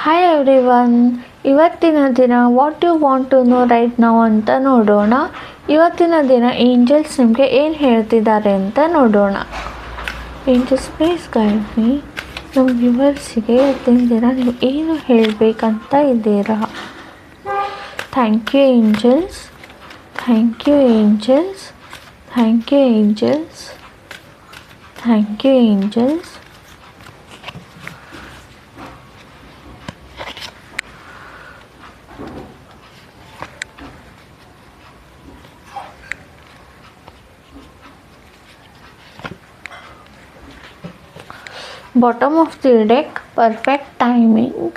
Hi everyone, ಇವತ್ತಿನ ದಿನ what you want to know right ನಾವು ಅಂತ ನೋಡೋಣ. ಇವತ್ತಿನ ದಿನ ಏಂಜಲ್ಸ್ ನಿಮಗೆ ಏನು ಹೇಳ್ತಿದ್ದಾರೆ ಅಂತ ನೋಡೋಣ. Angels please guide me. ನಮ್ಮ ವ್ಯೂವರ್ಸಿಗೆ ಇವತ್ತಿನ ದಿನ ನೀವು ಏನು ಹೇಳಬೇಕಂತ ಇದ್ದೀರಾ? Thank you angels, thank you angels, thank you angels, thank you angels. Bottom of the deck, perfect timing.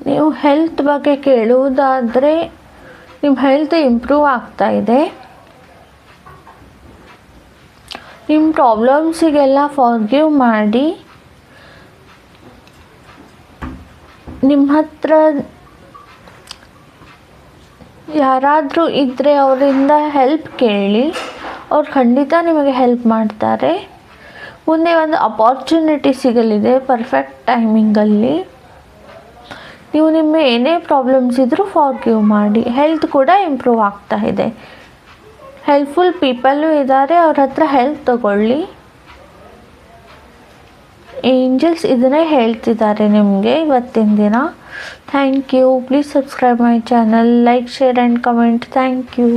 ನೀವು ಹೆಲ್ತ್ ಬಗ್ಗೆ ಕೇಳುವುದಾದರೆ ನಿಮ್ಮ ಹೆಲ್ತ್ ಇಂಪ್ರೂವ್ ಆಗ್ತಾ ಇದೆ. ನಿಮ್ಮ ಪ್ರಾಬ್ಲಮ್ಸಿಗೆಲ್ಲ ಫಾರ್ಗಿವ್ ಮಾಡಿ ನಿಮ್ಮ ಹತ್ರ ಯಾರಾದರೂ ಇದ್ದರೆ ಅವರಿಂದ ಹೆಲ್ಪ್ ಕೇಳಿ, ಅವ್ರು ಖಂಡಿತ ನಿಮಗೆ ಹೆಲ್ಪ್ ಮಾಡ್ತಾರೆ. ಮುಂದೆ ಒಂದು ಅಪಾರ್ಚುನಿಟಿ ಸಿಗಲಿದೆ ಪರ್ಫೆಕ್ಟ್ ಟೈಮಿಂಗಲ್ಲಿ. ನೀವು ನಿಮ್ಮ ಏನೇ ಪ್ರಾಬ್ಲಮ್ಸ್ ಇದ್ದರೂ ಫಾರ್ಗಿವ್ ಮಾಡಿ. ಹೆಲ್ತ್ ಕೂಡ ಇಂಪ್ರೂವ್ ಆಗ್ತಾ ಇದೆ. ಹೆಲ್ಪ್ಫುಲ್ ಪೀಪಲ್ಲು ಇದ್ದಾರೆ, ಅವ್ರ ಹತ್ರ ಹೆಲ್ಪ್ ತಗೊಳ್ಳಿ. ಏಂಜಲ್ಸ್ ಇದನ್ನೇ ಹೇಳ್ತಿದ್ದಾರೆ ನಿಮಗೆ ಇವತ್ತಿನ ದಿನ. Thank you. Please subscribe my channel, like, share and comment. Thank you.